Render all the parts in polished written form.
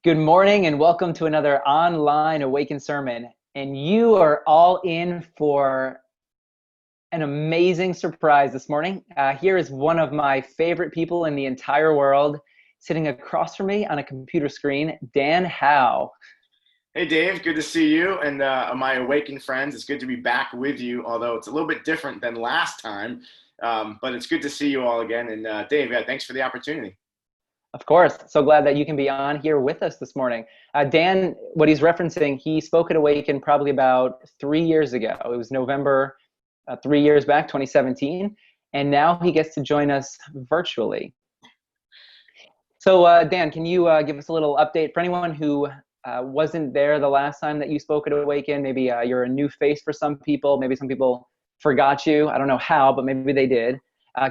Good morning and welcome to another online Awaken sermon. And you are all in for an amazing surprise this morning. Here is one of my favorite people in the entire world sitting across from me on a computer screen, Dan Haugh. Hey Dave, good to see you and my Awaken friends. It's good to be back with you, although it's a little bit different than last time. But it's good to see you all again. And Dave, thanks for the opportunity. Of course. So glad that you can be on here with us this morning. Dan, what he's referencing, he spoke at Awaken probably about 3 years ago. It was November, 3 years back, 2017. And now he gets to join us virtually. So Dan, can you give us a little update for anyone who wasn't there the last time that you spoke at Awaken? Maybe you're a new face for some people. Maybe some people forgot you. I don't know how, but maybe they did.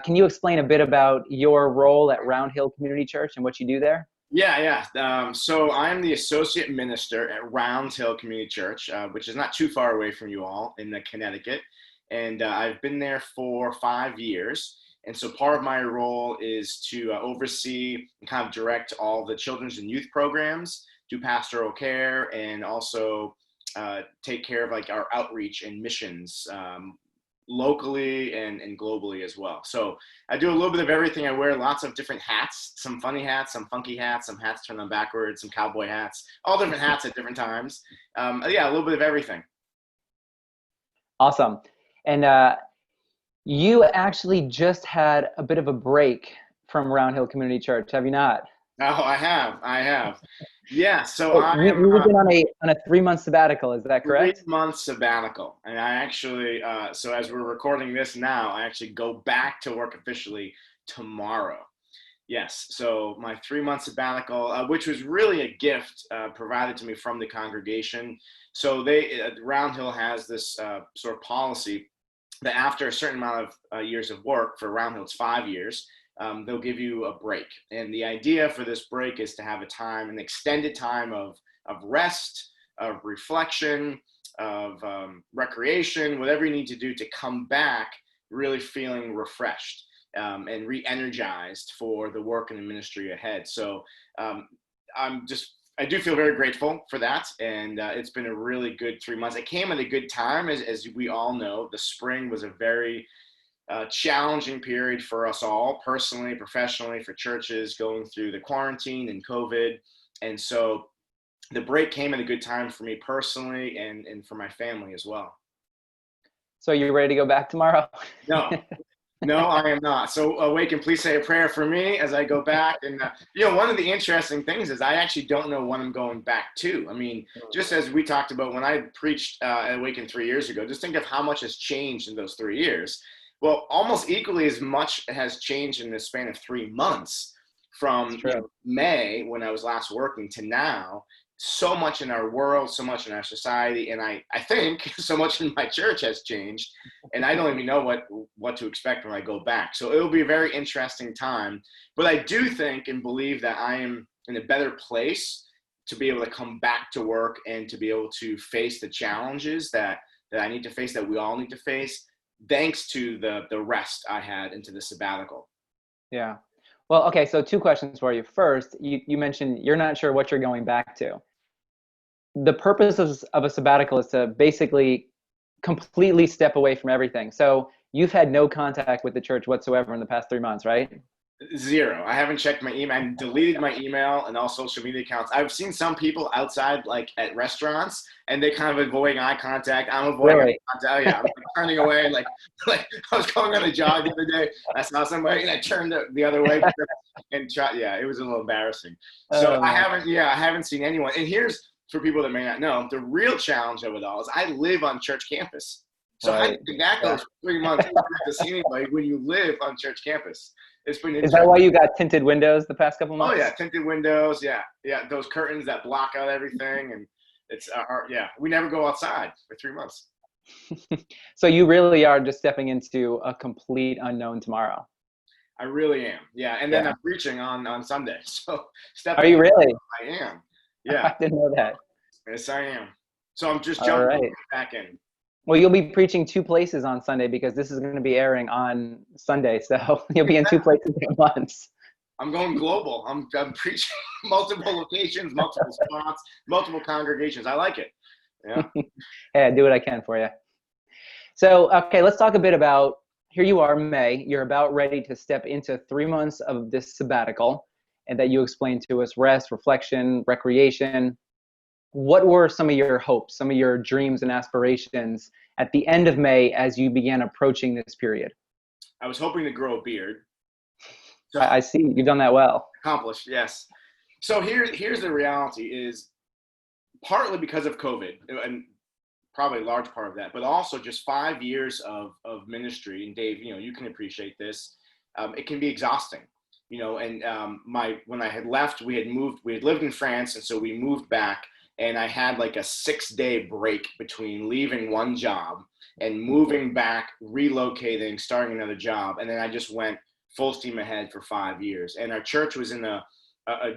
Can you explain a bit about your role at Round Hill Community Church and what you do there? Yeah. So I'm the associate minister at Round Hill Community Church, which is not too far away from you all in Connecticut. And I've been there for 5 years. And so part of my role is to oversee and kind of direct all the children's and youth programs, do pastoral care, and also take care of like our outreach and missions locally and globally as well. So I do a little bit of everything. I wear lots of different hats, some funny hats, some funky hats, some hats turned on backwards, some cowboy hats, all different hats at different times. A little bit of everything. Awesome. And you actually just had a bit of a break from Round Hill Community Church, have you not? Oh, I have. Yeah, so You've been on a 3-month sabbatical, is that correct? 3-month sabbatical. And I actually, so as we're recording this now, I actually go back to work officially tomorrow. Yes, so my 3-month sabbatical, which was really a gift provided to me from the congregation. So Round Hill has this sort of policy that after a certain amount of years of work, for Round Hill it's 5 years, they'll give you a break. And the idea for this break is to have an extended time of re-rest, of reflection, of recreation, whatever you need to do to come back really feeling refreshed and re-energized for the work and the ministry ahead. So I do feel very grateful for that. And it's been a really good 3 months. It came at a good time. As we all know, the spring was a very challenging period for us all, personally, professionally, for churches going through the quarantine and COVID. And so the break came at a good time for me personally and for my family as well. So you're ready to go back tomorrow? No, I am not. So Awaken, please say a prayer for me as I go back. And, one of the interesting things is I actually don't know when I'm going back to. I mean, just as we talked about when I preached at Awaken 3 years ago, just think of how much has changed in those 3 years. Well, almost equally as much has changed in the span of 3 months from May, when I was last working, to now. So much in our world, so much in our society, and I think so much in my church has changed, and I don't even know what to expect when I go back. So it'll be a very interesting time. But I do think and believe that I am in a better place to be able to come back to work and to be able to face the challenges that I need to face, that we all need to face, thanks to the rest I had into the sabbatical. Yeah. Well, okay, so 2 questions for you. First, you mentioned you're not sure what you're going back to. The purpose of a sabbatical is to basically completely step away from everything. So you've had no contact with the church whatsoever in the past 3 months, right? Zero. I haven't checked my email. I deleted my email and all social media accounts. I've seen some people outside, like at restaurants, and they kind of avoiding eye contact. I'm avoiding eye contact. Oh, yeah, I'm turning away. Like I was going on a jog the other day. I saw somebody and I turned the other way and tried. Yeah, it was a little embarrassing. So I haven't seen anyone. And here's, for people that may not know, the real challenge of it all is I live on church campus. So I think that goes for 3 months. You don't have to see anybody when you live on church campus. It's been Is that why you got tinted windows the past couple months? Oh yeah, tinted windows. Yeah, those curtains that block out everything, and it's we never go outside for 3 months. So you really are just stepping into a complete unknown tomorrow. I really am. Yeah, and then I'm preaching on Sunday. So Are you really? I am. Yeah. I didn't know that. Yes, I am. So I'm just jumping back in. Well, you'll be preaching 2 places on Sunday because this is going to be airing on Sunday. So you'll be in 2 places at once. I'm going global. I'm preaching multiple locations, multiple spots, multiple congregations. I like it. Yeah. Hey, I do what I can for you. So, okay, let's talk a bit about, here you are, May. You're about ready to step into 3 months of this sabbatical, and that you explained to us: rest, reflection, recreation. What were some of your hopes, some of your dreams and aspirations at the end of May as you began approaching this period? I was hoping to grow a beard. So, I see you've done that well. accomplished, yes. So here's the reality is, partly because of COVID, and probably a large part of that, but also just 5 years of ministry. And Dave, you can appreciate this. It can be exhausting, and when I had left, we had lived in France. And so we moved back, and I had like a 6-day break between leaving one job and moving back, relocating, starting another job. And then I just went full steam ahead for 5 years. And our church was in a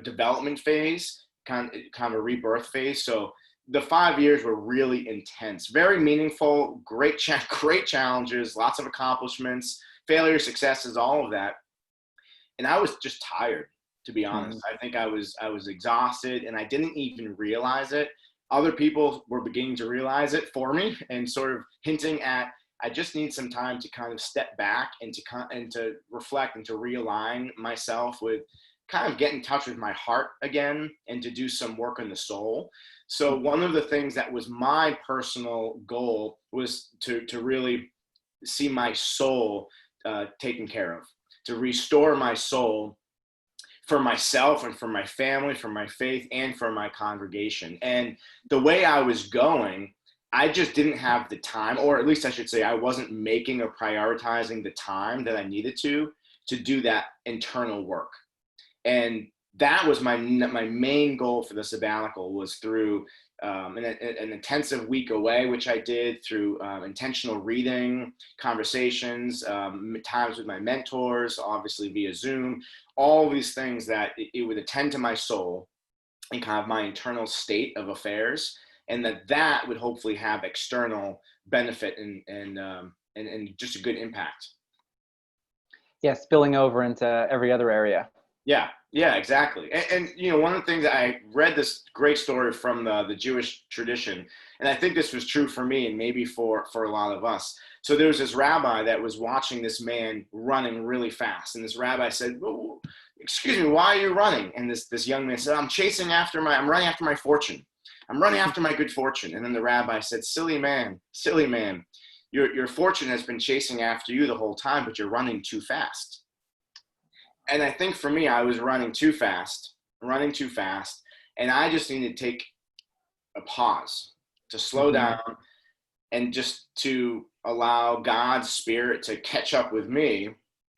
development phase, kind of a rebirth phase. So the 5 years were really intense, very meaningful, great challenges, lots of accomplishments, failures, successes, all of that. And I was just tired, to be honest. I think I was exhausted, and I didn't even realize it. Other people were beginning to realize it for me, and sort of hinting at, I just need some time to kind of step back and to reflect and to realign myself with, kind of get in touch with my heart again, and to do some work on the soul. So one of the things that was my personal goal was to really see my soul taken care of, to restore my soul for myself and for my family, for my faith, and for my congregation. And the way I was going, I just didn't have the time, or at least I should say I wasn't making or prioritizing the time that I needed to do that internal work. And that was my main goal for the sabbatical, was through an intensive week away, which I did, through intentional reading, conversations, times with my mentors, obviously via Zoom, all these things that it would attend to my soul and kind of my internal state of affairs, and that would hopefully have external benefit and just a good impact. Yeah, spilling over into every other area. Yeah, exactly. And one of the things, I read this great story from the Jewish tradition, and I think this was true for me and maybe for a lot of us. So there was this rabbi that was watching this man running really fast, and this rabbi said, "Oh, excuse me, why are you running?" And this young man said, I'm running after my fortune. I'm running after my good fortune." And then the rabbi said, silly man, your fortune has been chasing after you the whole time, but you're running too fast. And I think for me, I was running too fast, and I just needed to take a pause, to slow down, and just to allow God's Spirit to catch up with me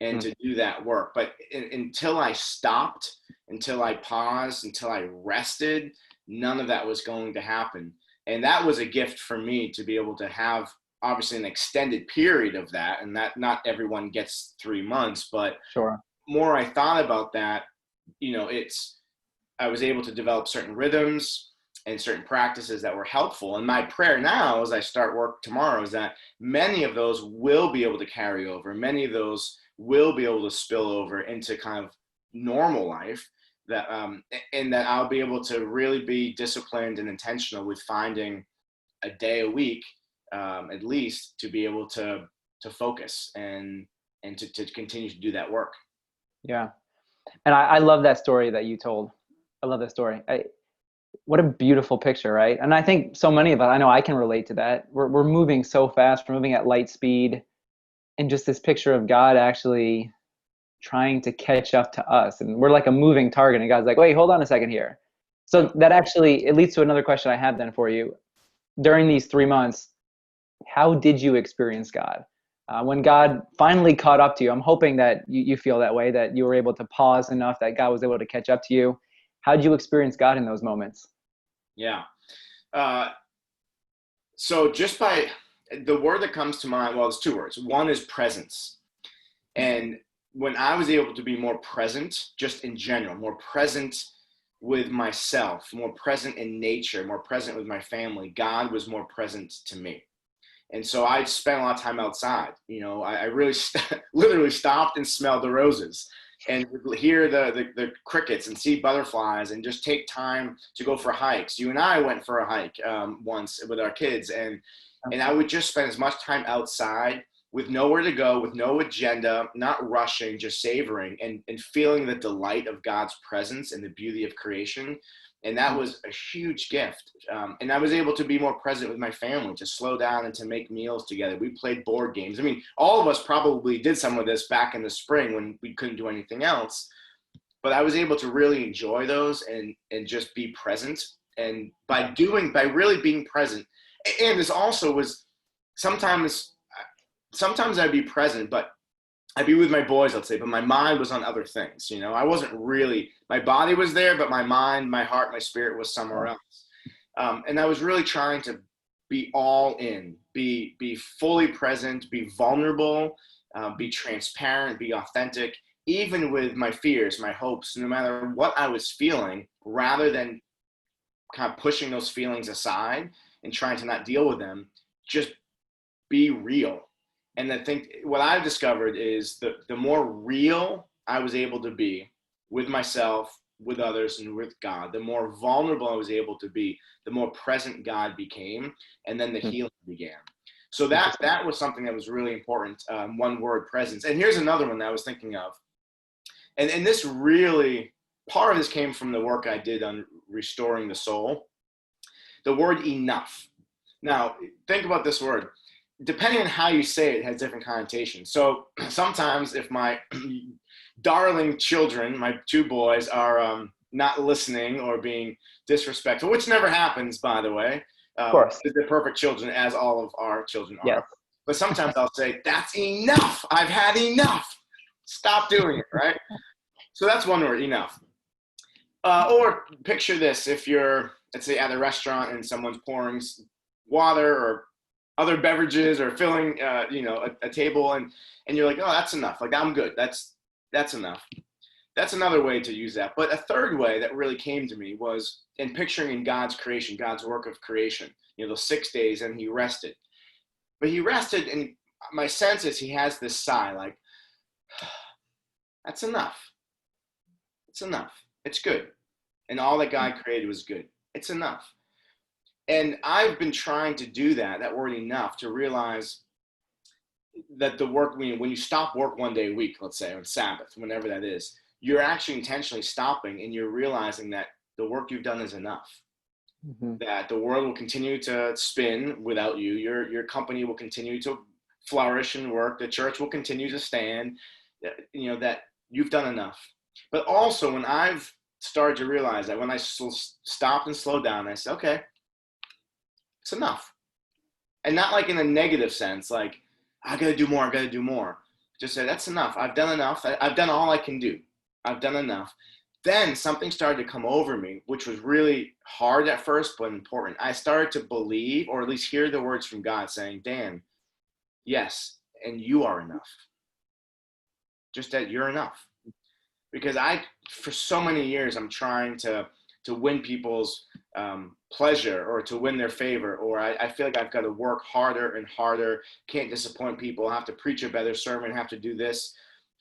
and to do that work. But until I stopped, until I paused, until I rested, none of that was going to happen. And that was a gift for me, to be able to have, obviously, an extended period of that, and that not everyone gets 3 months, but sure. More I thought about that, I was able to develop certain rhythms and certain practices that were helpful. And my prayer now, as I start work tomorrow, is that many of those will be able to carry over. Many of those will be able to spill over into kind of normal life, and that I'll be able to really be disciplined and intentional with finding a day a week, at least, to be able to focus and to continue to do that work. Yeah. And I love that story that you told. I love that story. What a beautiful picture, right? And I think so many of us, I know I can relate to that. We're moving so fast, we're moving at light speed, and just this picture of God actually trying to catch up to us. And we're like a moving target, and God's like, wait, hold on a second here. So that actually, it leads to another question I have then for you. During these 3 months, how did you experience God? When God finally caught up to you, I'm hoping that you feel that way, that you were able to pause enough that God was able to catch up to you. How did you experience God in those moments? Yeah. So just by the word that comes to mind, well, there's 2 words. One is presence. And when I was able to be more present, just in general, more present with myself, more present in nature, more present with my family, God was more present to me. And so I spent a lot of time outside. I really literally stopped and smelled the roses. and hear the crickets and see butterflies and just take time to go for hikes. You and I went for a hike once with our kids, and I would just spend as much time outside with nowhere to go, with no agenda, not rushing, just savoring and feeling the delight of God's presence and the beauty of creation. And that was a huge gift. And I was able to be more present with my family, to slow down and to make meals together. We played board games. I mean, all of us probably did some of this back in the spring when we couldn't do anything else. But I was able to really enjoy those and just be present. And by really being present, and this also was sometimes I'd be present, but I'd be with my boys, let's say, but my mind was on other things. You know, I wasn't really, my body was there, but my mind, my heart, my spirit was somewhere else. And I was really trying to be all in, be fully present, be vulnerable, be transparent, be authentic, even with my fears, my hopes, no matter what I was feeling, rather than kind of pushing those feelings aside and trying to not deal with them, just be real. And I think what I've discovered is the more real I was able to be with myself, with others, and with God, the more vulnerable I was able to be, the more present God became, and then the healing began. So that was something that was really important. One word, presence. And here's another one that I was thinking of. And this really, part of this came from the work I did on restoring the soul. The word enough. Now, think about this word. Depending on how you say it, it has different connotations. So sometimes if my darling children, my two boys, are not listening or being disrespectful, which never happens, by the way. Of course. They're perfect children, as all of our children are. Yes. But sometimes I'll say, that's enough. I've had enough. Stop doing it, right? So that's one word, enough. Or picture this. If you're, let's say, at a restaurant and someone's pouring water or other beverages or filling, a table, and you're like, oh, that's enough. Like, I'm good. That's enough. That's another way to use that. But a third way that really came to me was in picturing in God's creation, God's work of creation, those 6 days, and he rested. But he rested, and my sense is he has this sigh, like, that's enough. It's enough. It's good. And all that God created was good. It's enough. And I've been trying to do that word enough, to realize that the work, when you stop work one day a week, let's say on Sabbath, whenever that is, you're actually intentionally stopping, and you're realizing that the work you've done is enough. Mm-hmm. That the world will continue to spin without you. Your company will continue to flourish and work. The church will continue to stand. That you've done enough. But also, when I've started to realize that, when I stopped and slowed down, I said, okay, it's enough. And not like in a negative sense, like, I got to do more. Just say, that's enough. I've done enough. I've done all I can do. I've done enough. Then something started to come over me, which was really hard at first, but important. I started to believe, or at least hear the words from God saying, Dan, yes, and you are enough. Just that you're enough. Because for so many years, I'm trying to win people's pleasure, or to win their favor, or I feel like I've got to work harder and harder, can't disappoint people, have to preach a better sermon, have to do this,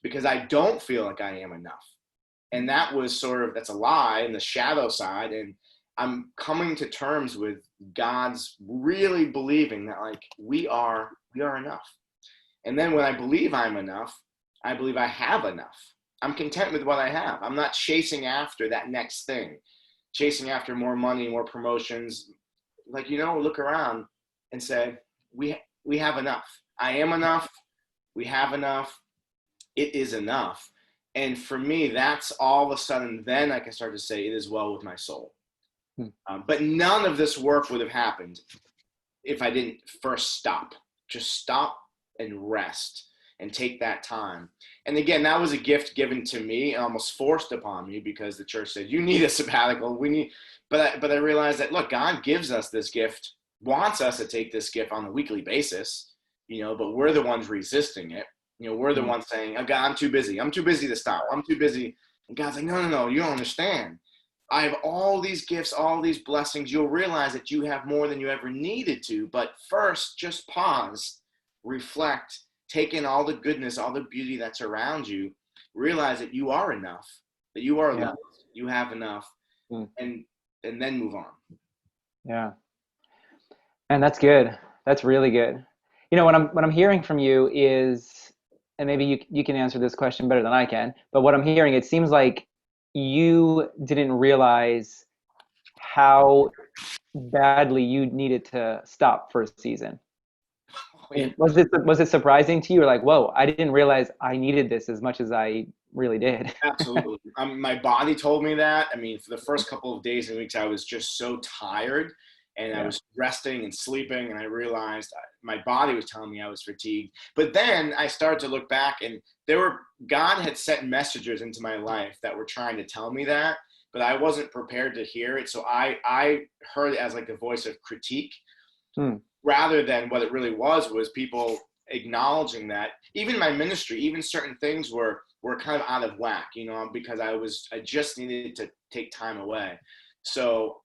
because I don't feel like I am enough. And that's a lie in the shadow side. And I'm coming to terms with God's really believing that, like, we are enough. And then when I believe I'm enough, I believe I have enough. I'm content with what I have. I'm not chasing after that next thing, chasing after more money, more promotions. Like, look around and say, we have enough. I am enough. We have enough. It is enough. And for me, that's all of a sudden, then I can start to say, it is well with my soul. But none of this work would have happened if I didn't first stop. Just stop and rest and take that time. And again, that was a gift given to me, almost forced upon me, because the church said, you need a sabbatical. But I realized that, look, God gives us this gift, wants us to take this gift on a weekly basis, but we're the ones resisting it. We're the ones saying, oh, God, I'm too busy. I'm too busy to stop. I'm too busy. And God's like, no, you don't understand. I have all these gifts, all these blessings. You'll realize that you have more than you ever needed to. But first, just pause, reflect, take in all the goodness, all the beauty that's around you, realize that you are enough, that you are Yeah. loved, you have enough, and then move on. Yeah. And that's good. That's really good. You know, what I'm hearing from you is, and maybe you can answer this question better than I can, but what I'm hearing, it seems like you didn't realize how badly you needed to stop for a season. Oh, yeah. Was it surprising to you? Or like, whoa, I didn't realize I needed this as much as I really did. Absolutely. My body told me that. I mean, for the first couple of days and weeks, I was just so tired, and I Yeah. was resting and sleeping, and I realized my body was telling me I was fatigued. But then I started to look back, and God had sent messages into my life that were trying to tell me that, but I wasn't prepared to hear it. So I heard it as like a voice of critique, rather than what it really was people acknowledging that even my ministry, even certain things were kind of out of whack, because I just needed to take time away. So,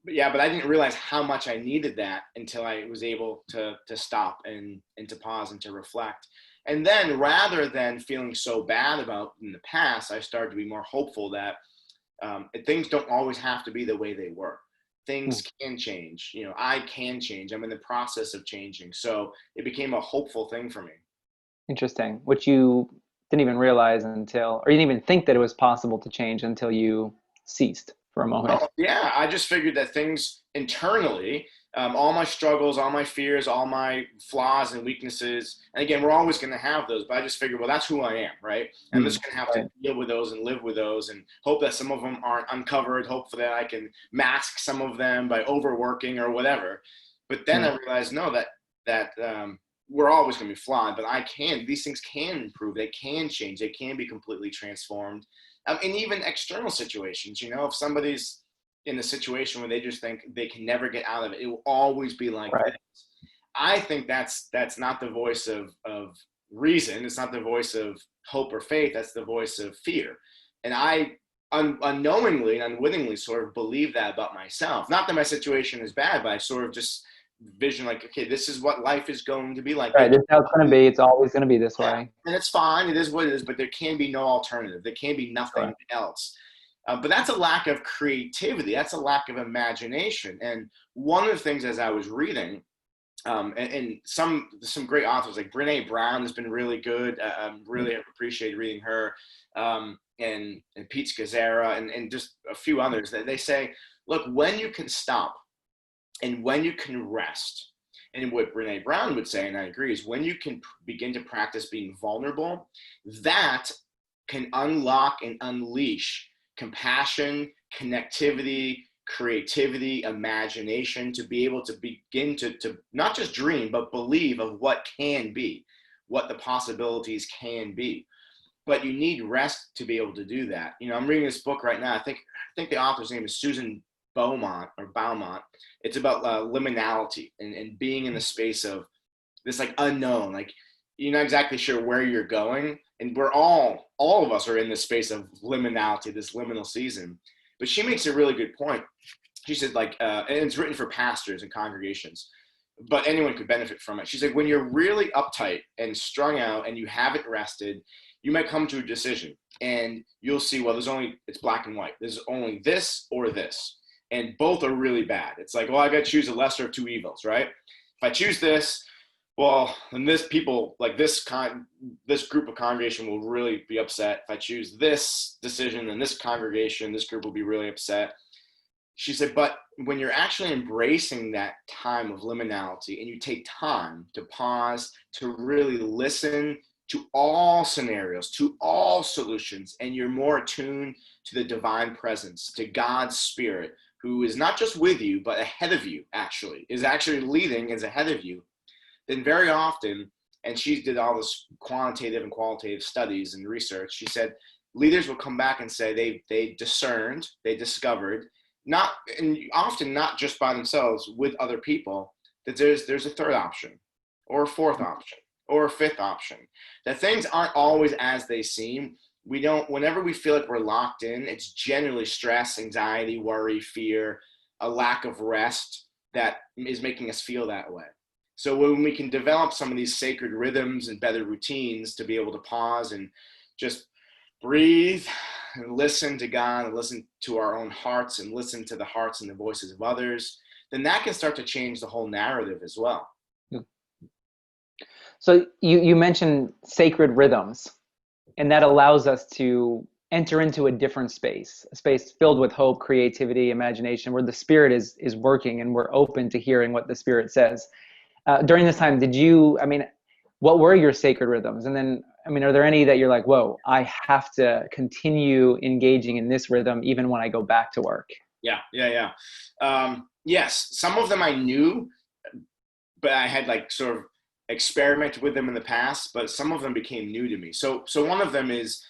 but I didn't realize how much I needed that until I was able to stop and to pause and to reflect. And then rather than feeling so bad about in the past, I started to be more hopeful that things don't always have to be the way they were. Things can change. I can change. I'm in the process of changing. So it became a hopeful thing for me. Interesting. Which you didn't even realize until, or you didn't even think that it was possible to change until you ceased for a moment. Oh, yeah, I just figured that things internally, all my struggles, all my fears, all my flaws and weaknesses, and again, we're always going to have those, but I just figured, well, that's who I am, right? I'm just going to have to deal with those and live with those and hope that some of them aren't uncovered, hope that I can mask some of them by overworking or whatever. But then I realized, no, that we're always going to be flawed, but these things can improve, they can change, they can be completely transformed. And even external situations, if somebody's in a situation where they just think they can never get out of it, it will always be like this. I think that's not the voice of reason. It's not the voice of hope or faith. That's the voice of fear. And I unknowingly and unwittingly sort of believe that about myself. Not that my situation is bad, but I sort of just vision like, okay, this is what life is going to be like. Right, this is how it's going to be. It's always going to be this way. And it's fine. It is what it is, but there can be no alternative. There can be nothing else. But that's a lack of creativity. That's a lack of imagination. And one of the things as I was reading, and some great authors like Brené Brown has been really good. Really appreciated reading her, and Pete Scazzera and just a few others. They say, look, when you can stop and when you can rest, and what Brené Brown would say, and I agree, is when you can begin to practice being vulnerable, that can unlock and unleash compassion, connectivity, creativity, imagination, to be able to begin to not just dream, but believe of what can be, what the possibilities can be. But you need rest to be able to do that. I'm reading this book right now. I think the author's name is Susan Beaumont. It's about liminality and being in the space of this like unknown, like you're not exactly sure where you're going, and we're all of us are in this space of liminality, this liminal season. But she makes a really good point. She said, like, and it's written for pastors and congregations, but anyone could benefit from it. She's like, when you're really uptight and strung out and you haven't rested, you might come to a decision and you'll see, well, it's black and white. There's only this or this. And both are really bad. It's like, well, I got to choose a lesser of two evils, right? If I choose this, well, then this group of congregation will really be upset. If I choose this decision, then this group will be really upset. She said, but when you're actually embracing that time of liminality and you take time to pause, to really listen to all scenarios, to all solutions, and you're more attuned to the divine presence, to God's Spirit, who is not just with you, but ahead of you, is actually leading, is ahead of you, then very often, and she did all this quantitative and qualitative studies and research, she said leaders will come back and say they discerned, they discovered, often not just by themselves, with other people, that there's a third option, or a fourth option, or a fifth option, that things aren't always as they seem. Whenever we feel like we're locked in, it's generally stress, anxiety, worry, fear, a lack of rest that is making us feel that way. So when we can develop some of these sacred rhythms and better routines to be able to pause and just breathe and listen to God and listen to our own hearts and listen to the hearts and the voices of others, then that can start to change the whole narrative as well. So you mentioned sacred rhythms, and that allows us to enter into a different space, a space filled with hope, creativity, imagination, where the Spirit is working and we're open to hearing what the Spirit says. During this time, what were your sacred rhythms? And then, are there any that you're like, whoa, I have to continue engaging in this rhythm even when I go back to work? Yeah. Yes, some of them I knew, but I had like sort of experimented with them in the past, but some of them became new to me. So one of them is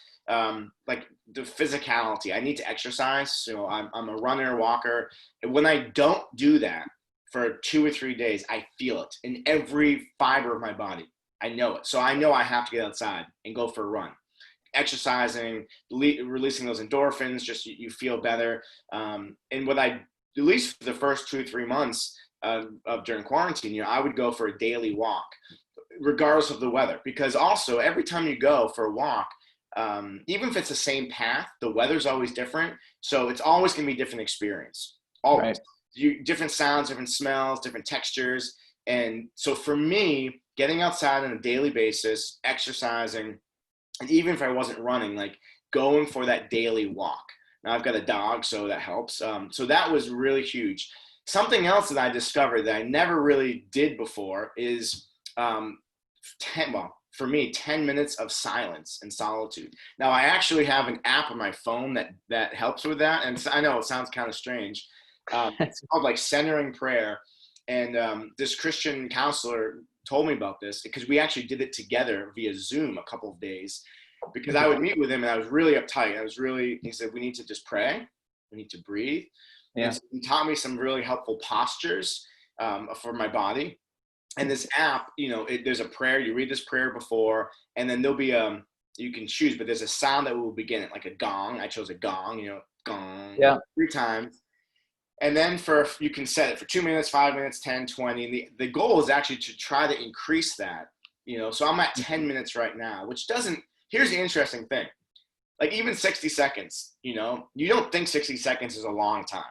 like the physicality. I need to exercise. So I'm a runner, walker. And when I don't do that for 2 or 3 days, I feel it in every fiber of my body. I know it. So I know I have to get outside and go for a run. Exercising, releasing those endorphins, just you feel better. And what I, at least for the first 2 or 3 months of during quarantine, I would go for a daily walk, regardless of the weather. Because also every time you go for a walk, even if it's the same path, the weather's always different. So it's always going to be a different experience. Always. Right. Different sounds, different smells, different textures. And so for me, getting outside on a daily basis, exercising, and even if I wasn't running, like going for that daily walk. Now I've got a dog, so that helps. So that was really huge. Something else that I discovered that I never really did before is 10 minutes of silence and solitude. Now I actually have an app on my phone that helps with that. And I know it sounds kind of strange. It's called like Centering Prayer. And this Christian counselor told me about this because we actually did it together via Zoom a couple of days, because I would meet with him and I was really uptight. He said, we need to just pray. We need to breathe. Yeah. And so he taught me some really helpful postures for my body. And this app, there's a prayer, you read this prayer before, and then there'll be, you can choose, but there's a sound that will begin it, like a gong. I chose a gong, gong, yeah, 3 times. And then you can set it for 2 minutes, 5 minutes, 10, 20. And the goal is actually to try to increase that, so I'm at 10 minutes right now, here's the interesting thing. Like even 60 seconds, you don't think 60 seconds is a long time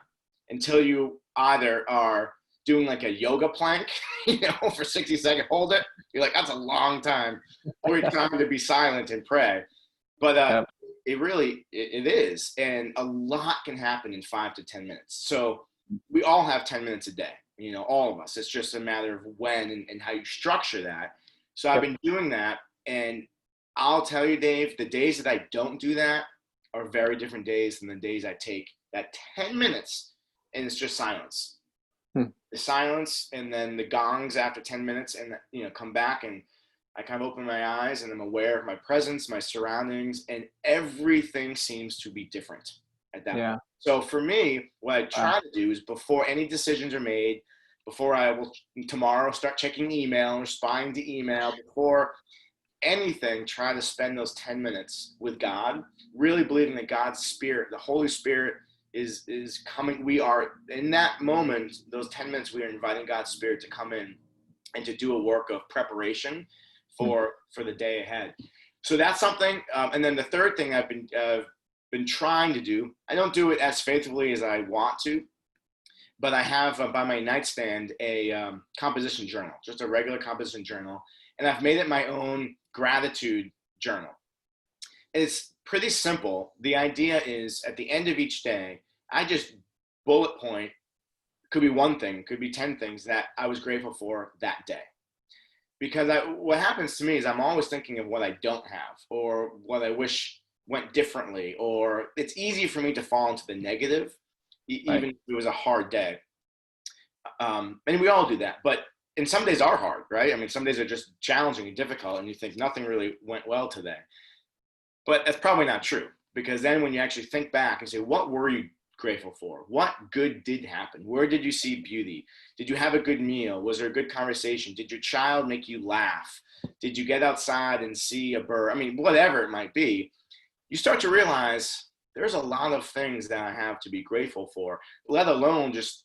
until you either are doing like a yoga plank, for 60 seconds, hold it. You're like, that's a long time. Or you're trying to be silent and pray. But yep. It is. And a lot can happen in 5 to 10 minutes. So we all have 10 minutes a day, all of us. It's just a matter of when and how you structure that. So I've been doing that. And I'll tell you, Dave, the days that I don't do that are very different days than the days I take that 10 minutes and it's just silence. The silence, and then the gongs after 10 minutes, and come back, and I kind of open my eyes and I'm aware of my presence, my surroundings, and everything seems to be different at that point. So for me, what I try to do is before any decisions are made, before I will tomorrow start checking email, responding to email, before anything, try to spend those 10 minutes with God, really believing that God's Spirit, the Holy Spirit, is coming. We are in that moment, those 10 minutes, we are inviting God's Spirit to come in and to do a work of preparation for the day ahead. So that's something. And then the third thing I've been trying to do, I don't do it as faithfully as I want to, but I have by my nightstand a composition journal, just a regular composition journal. And I've made it my own gratitude journal. It's pretty simple. The idea is at the end of each day, I just bullet point, could be one thing, could be 10 things that I was grateful for that day. Because what happens to me is I'm always thinking of what I don't have or what I wish went differently, or it's easy for me to fall into the negative, even if it was a hard day. And we all do that, and some days are hard, right? Some days are just challenging and difficult and you think nothing really went well today. But that's probably not true, because then when you actually think back and say, what were you grateful for? What good did happen? Where did you see beauty? Did you have a good meal? Was there a good conversation? Did your child make you laugh? Did you get outside and see a bird? Whatever it might be, you start to realize there's a lot of things that I have to be grateful for, let alone just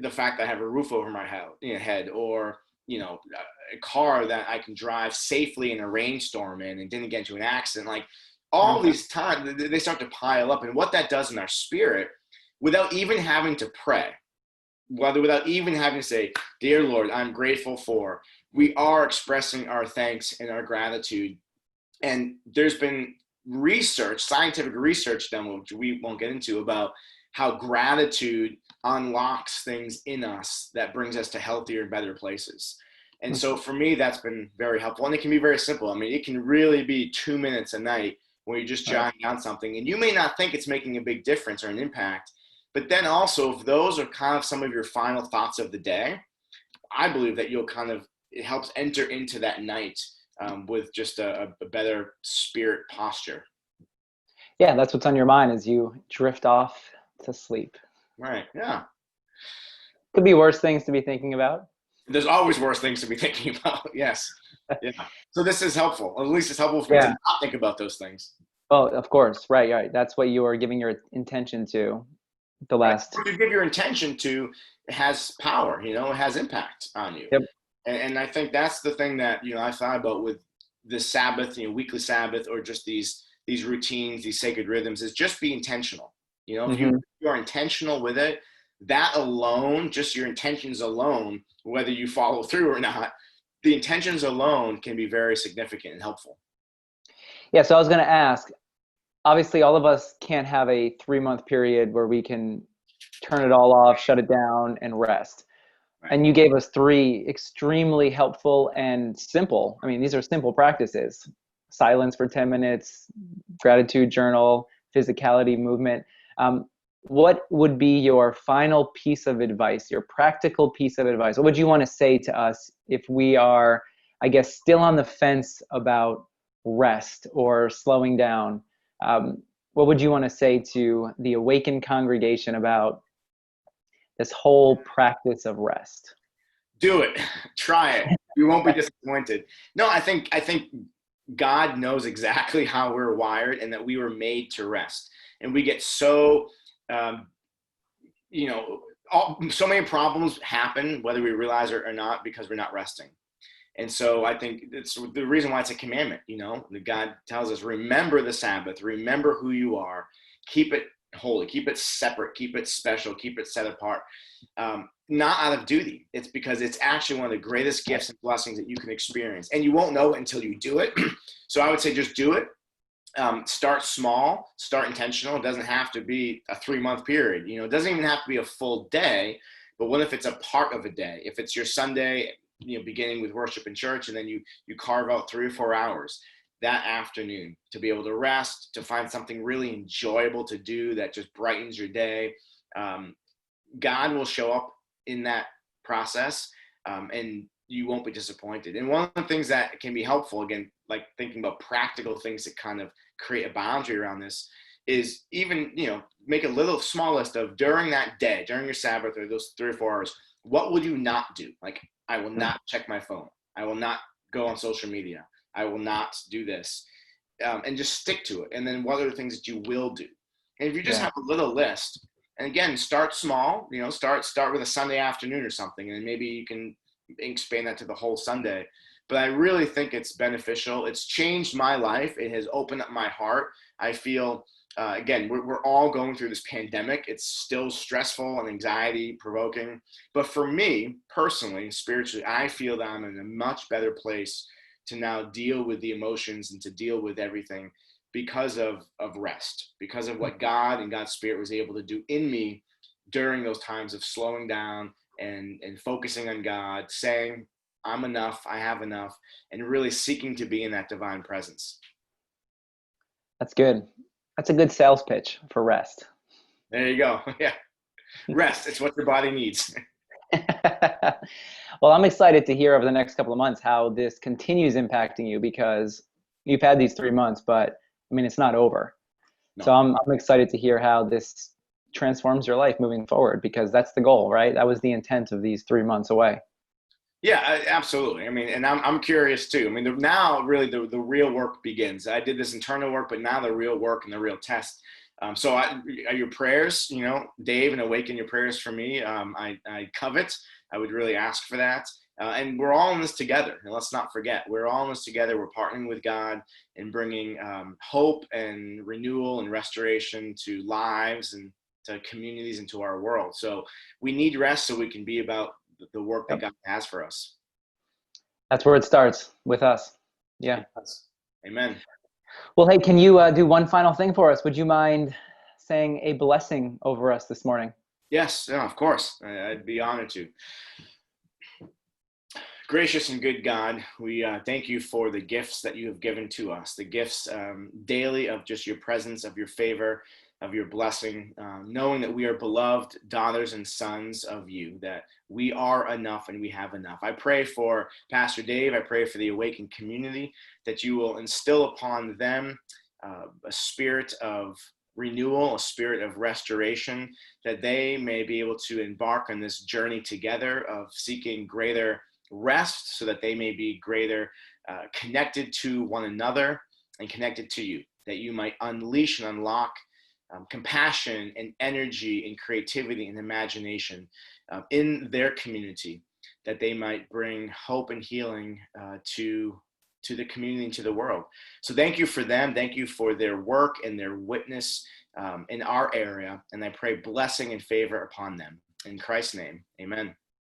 the fact that I have a roof over my head, or a car that I can drive safely in a rainstorm in and didn't get into an accident. Like all these times, they start to pile up. And what that does in our spirit, without even having to pray, without even having to say, dear Lord, I'm grateful for, we are expressing our thanks and our gratitude. And there's been research, scientific research done, which we won't get into, about how gratitude unlocks things in us that brings us to healthier and better places. And so for me, that's been very helpful. And it can be very simple. I mean, it can really be 2 minutes a night where you're just jotting down something, and you may not think it's making a big difference or an impact. But then also, if those are kind of some of your final thoughts of the day, I believe that it helps enter into that night with just a better spirit posture. Yeah, that's what's on your mind as you drift off to sleep. Right, yeah. Could be worse things to be thinking about. There's always worse things to be thinking about, yes. Yeah. So this is helpful. At least it's helpful for me to not think about those things. Oh, of course. Right. That's what you are giving your intention to the last. What you give your intention to has power, it has impact on you. Yep. And I think that's the thing that, I thought about with the Sabbath, weekly Sabbath, or just these routines, these sacred rhythms, is just be intentional. If you are intentional with it, that alone, just your intentions alone, whether you follow through or not, the intentions alone can be very significant and helpful. Yeah, so I was going to ask, obviously all of us can't have a 3-month period where we can turn it all off, shut it down, and rest. Right. And you gave us 3 extremely helpful and simple, these are simple practices: silence for 10 minutes, gratitude journal, physicality, movement. What would be your final piece of advice, your practical piece of advice? What would you want to say to us if we are, I guess, still on the fence about rest or slowing down? What would you want to say to the Awaken congregation about this whole practice of rest? Do it. Try it. You won't be disappointed. No, I think God knows exactly how we're wired, and that we were made to rest. And we get so so many problems happen, whether we realize it or not, because we're not resting. And so I think it's the reason why it's a commandment, that God tells us, remember the Sabbath, remember who you are, keep it holy, keep it separate, keep it special, keep it set apart. Not out of duty. It's because it's actually one of the greatest gifts and blessings that you can experience. And you won't know it until you do it. So I would say just do it. Start small, start intentional. It doesn't have to be a 3-month period. It doesn't even have to be a full day. But what if it's a part of a day? If it's your Sunday, beginning with worship in church, and then you carve out 3 or 4 hours that afternoon to be able to rest, to find something really enjoyable to do that just brightens your day. God will show up in that process, and you won't be disappointed. And one of the things that can be helpful, again, like thinking about practical things that kind of create a boundary around this, is even, make a small list of, during that day, during your Sabbath or those 3 or 4 hours, what will you not do? Like, I will not check my phone. I will not go on social media. I will not do this. And just stick to it. And then what are the things that you will do? And if you just have a little list, and again, start small, start with a Sunday afternoon or something, and maybe you can expand that to the whole Sunday. But I really think it's beneficial. It's changed my life. It has opened up my heart. I feel, again, we're all going through this pandemic. It's still stressful and anxiety provoking. But for me, personally, spiritually, I feel that I'm in a much better place to now deal with the emotions and to deal with everything because of rest, because of what God and God's Spirit was able to do in me during those times of slowing down and focusing on God, saying, I'm enough, I have enough, and really seeking to be in that divine presence. That's good. That's a good sales pitch for rest. There you go. Yeah. Rest. It's what your body needs. Well, I'm excited to hear over the next couple of months how this continues impacting you, because you've had these 3 months, but it's not over. No. So I'm excited to hear how this transforms your life moving forward, because that's the goal, right? That was the intent of these 3 months away. Yeah, absolutely. And I'm curious too. Now really the real work begins. I did this internal work, but now the real work and the real test. So your prayers, Dave and Awaken, your prayers for me, I covet I would really ask for that. And we're all in this together. And let's not forget, we're all in this together. We're partnering with God and bringing hope and renewal and restoration to lives and to communities and to our world. So we need rest so we can be about the work that God has for us. That's where it starts, with us. Yeah. Amen. Well, hey, can you do one final thing for us? Would you mind saying a blessing over us this morning? Yes, yeah, of course. I'd be honored to. Gracious and good God, we thank you for the gifts that you have given to us, the gifts daily of just your presence, of your favor, of your blessing, knowing that we are beloved daughters and sons of you, that we are enough and we have enough. I pray for Pastor Dave. I pray for the Awaken community, that you will instill upon them a spirit of renewal, a spirit of restoration, that they may be able to embark on this journey together of seeking greater rest, so that they may be greater connected to one another and connected to you, that you might unleash and unlock compassion and energy and creativity and imagination in their community, that they might bring hope and healing to the community and to the world. So thank you for them. Thank you for their work and their witness in our area. And I pray blessing and favor upon them. In Christ's name, amen.